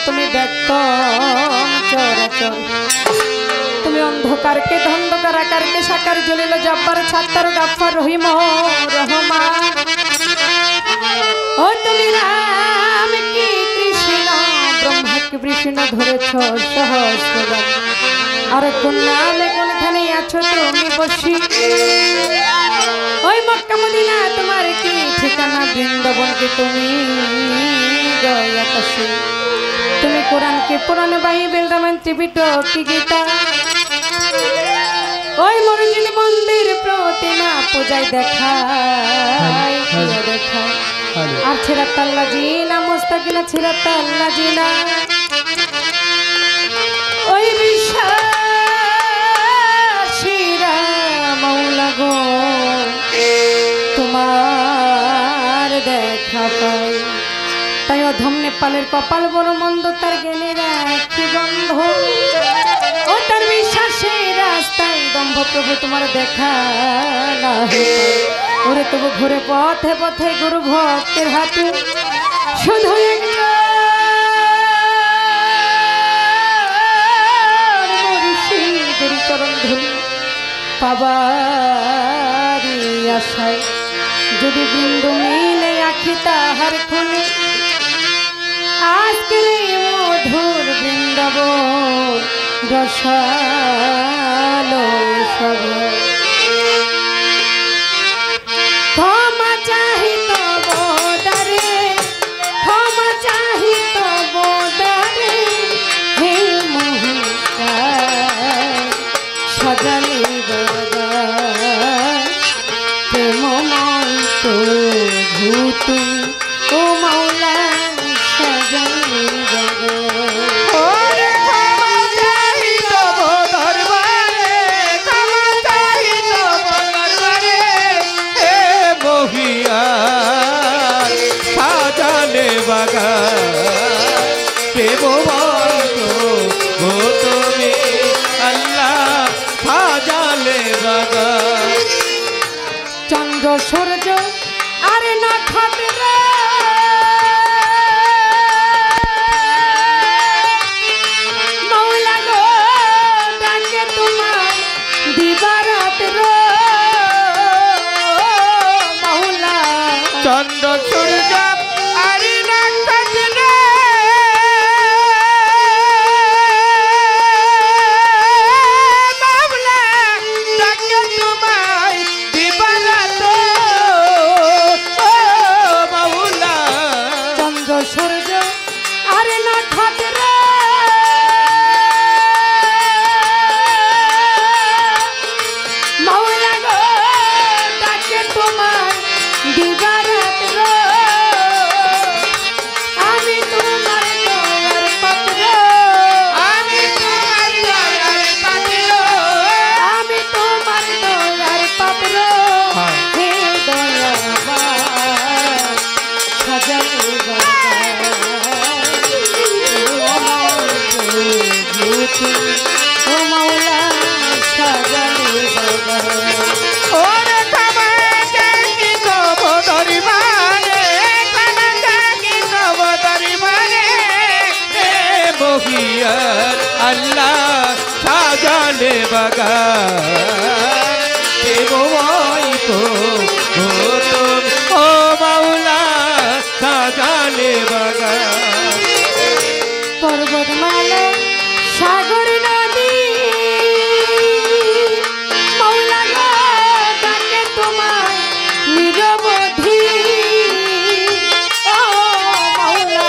তুমি ব্যক্ত চরাচর, তুমি অন্ধকারকে ধন্ধকার, আকারকে সাকার, জলিল জব্বার, ছাত্তার গাফফার, রহিম রহমান। ও তুমি রাম কি কৃষ্ণ, ব্রহ্মা কি বিষ্ণু ধরেছ সহস্রবার, আর কোন নামে কোনখানে আছো তুমি বসি। ওই মক্কা মদিনা তোমার কি ঠিকানা, বৃন্দাবন কি তুমি গয়াকাশী। তুমি কোরআন কি পুরাণ, বাইবেল, রামায়ণ, ত্রিপিটক কি গীতা। ওই মসজিদ মন্দির প্রতিমা পূজায় দেখায় দেখায়, আর ছিরাতাল্লা জিনা মুস্তাকিনা ছিরাতাল্লা জিনা। ওই বিশ্বাসীরা মাওলা গো তোমার দেখা পাই, তাই অধম নেপালের কপাল বড় মন্দ, তার জ্ঞানে রাখি বন্ধ। ও তার বিশ্বাসে রাস্তায় দম্ভ, প্রভু তোমার দেখা না ওরে তবু ঘুরে পথে পথে গুরু ভক্তের হাতে শুধু মুর্শিদের চরণ ধুলি পাবারি আশায়, যদি বিন্দু মিলে আখি তাহার খুলে আজকের মধুর বৃন্দাবন রসালো সবাই। ক্ষমা চাহিত বোদারে, ক্ষমা চাহিত বোদারে, হে মোহিকায় সাজালি বাগান, প্রেমময় তো ভূতু ও মাওলা সাজালি বাগান। সাজালে বাগান তুমি আল্লাহ, সাজালে বাগান। চন্দ্র সূর্য আরে না খাতে রে, মাওলা গো ডাকে তোমার দিবারাত রে, মাওলা। চন্দ্র সূর্য আরে না খাতে রে, মাওলা ডাকে তোমায় দিবারাত, ও মাওলা। চন্দ্র সূর্য আরে না খাতে রে, মাওলা গো ডাকে তোমার দিবারাত রে, আমি তোমার দয়ার পাত্র, আমি তোমার দয়ার পাত্র, আমি তোমার দয়ার পাত্র, হে দয়াবান সাজালে বাগান, ও মাওলা সাজালে বাগান। ওরে ক্ষমা চাহি তব দরবারে, ক্ষমা চাহি তব দরবারে, হে মহিয়ার আল্লাহ সাজালে বাগান, প্রেমময় তো তুমি ও মাওলা সাজালে বাগান। পর্বতমালা সাগর নদী, মাওলা গো ডাকে তোমায় নিরবধি, ও মাওলা।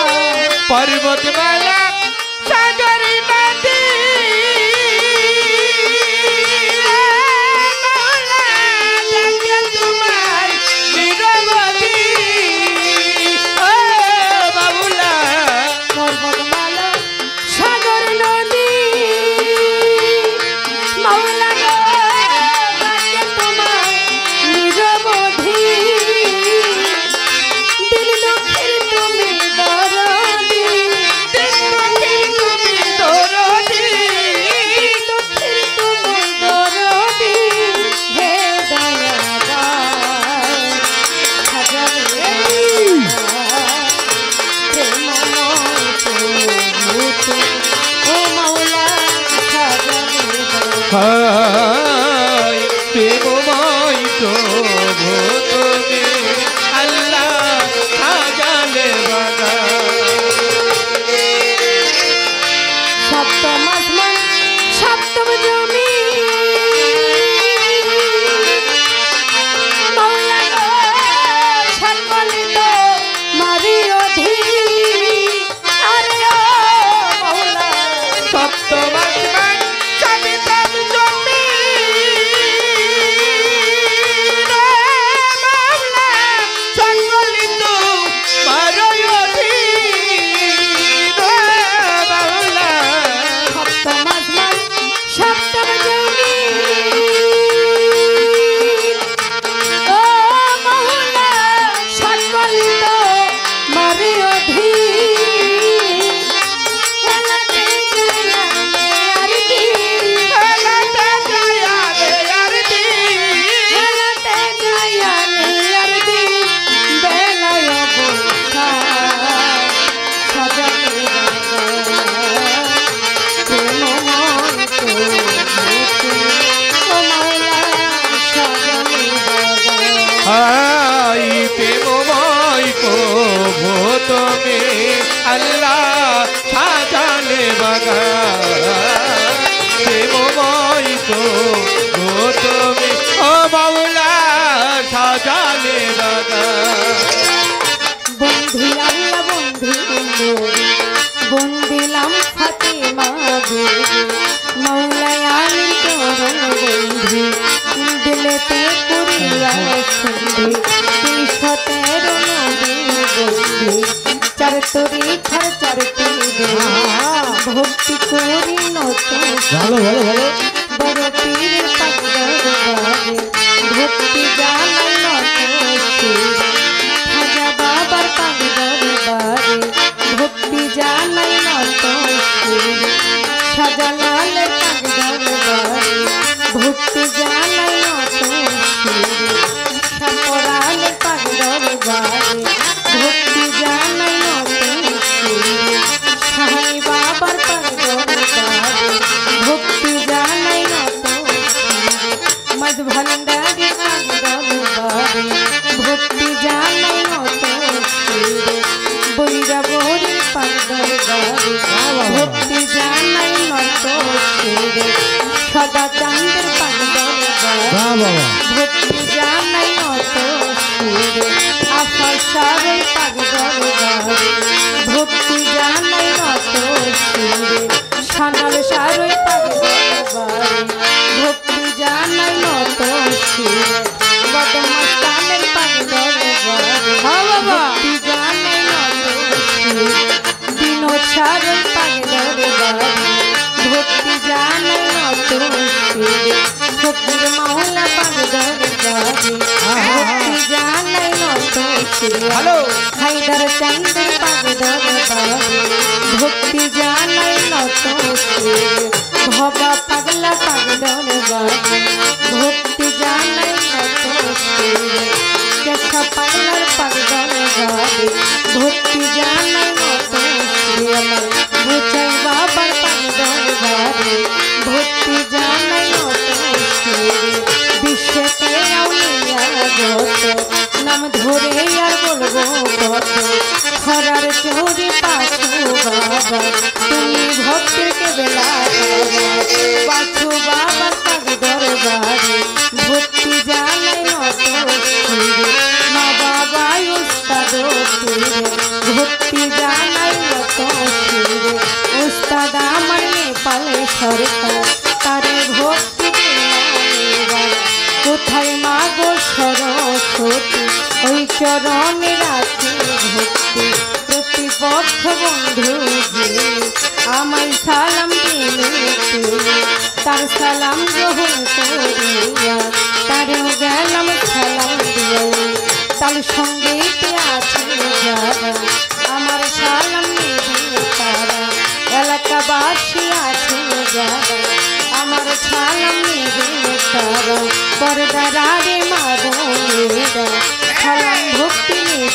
পর্বতমালা সাগর নদী, মাওলা ডাকে তোমায় নিরবধি, ও মাওলা। পর্বতমালা সাগর নদী, মাওলা গো ডাকে তোমায় নিরবধি, দিল দুঃখের তুমি দরদি, দিল নাই প্রেমময় প্রভু তুমি আল্লাহ সাজালে বাগান প্রেমময় প্রভু তুমি ও মাওলা সাজালে বাগান বন্ধু আল্লাহ বন্ধু বন্দিলাম ফাতেমা বেবি মৌলায় আলীর চরণ বন্ধু দিলেতে করিয়া সন্ধি 313 নবী বন্ধু চার তরি ছাড় চারটি ভক্তি করি নতুন ভালো ভালো ভালো বড় পীর পাগল ভক্তি জানাই নতুন খাজা বাবার পাগল ভক্তি জানাই নতুন সাজালালের পাগল ভক্তি জানাই নতুন সাপরালের পাগল ভক্তি জানাই নতুন সাহাই বাবার পাগল ভক্তি জানাই নতুন মদ ভান্ডারি পাগল ভক্তি জানাই নতুন বৈরা বরি পাগল ভক্তি জানাই নতুন সদা চান্দের পাগল ভক্তি জানাই নতুন আফসারে পাগল ভক্তি জানাই নতুন সানাল সারে পাগল ভক্তি জানাই নতুন বদমস্তানের পাগল ভক্তি জানাই নতুন বিনোদ সারে পাগল ভক্তি জানাই নতুন ফকির মাওলা পাগল ভক্তি জানাই নতুন হায়দার চন্দ্র পাগল ভক্তি জানাই নতুন ভবা পাগলা পাগল ভক্তি জানাই নতুন কেশা পাগলার পাগল ভক্তি জানাই নতুন বুঝাই বাবার পাগল ভক্তি জানাই নতুন বিশ্বেতে আউলিয়া যত নাম ধরে আর বলবো কত খরার চোরে পাছু বাবা তুমি ভক্তের কে বেলা পাছু বাবার পাগল ভক্তি জানাই নতুন মা বাবা উস্তাদ ভক্তি জানাই নতুন উস্তাদ আমার নেপালে সরকার তারে ভক্তি কোথায় মা গো সরস্বতী ওই চরণে রাখি ভক্তি প্রতিপক্ষ বন্ধু আমায় সালাম দিলে তার সালাম গ্রহণ করিয়া তারেও গেলাম সালাম দিয়ে তার সঙ্গে আছে যারা আমার সালাম নিয়ে তারা এলাকাবাসী আছে যারা আমার সালাম নিয়ে তারা পরদারে মা বোনেরা সালাম ভক্তি নিয়ে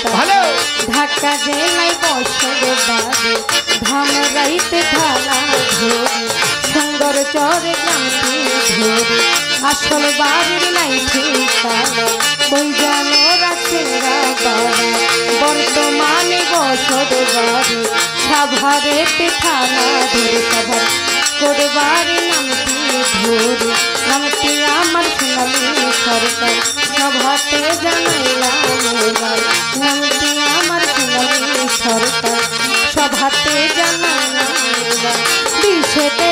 তারা ঢাকা জেলায় বছর বাদে ধামরাইতে ঢালা ধরে সুন্দর চরে গ্রামটি ধরে আসল বাড়ির নাই ঠিকানা বই জানো রাখেরা বাড়া বর্তমানে বছর বাড়ি সাভারেতে থানা ধরে সাভার করবারে নামটি ধরে নামটি আমার সোনালী সরকার সভাতে জানাইলাম নামটি আমার সোনালী সরকার সভাতে জানাইলাম বিষেতে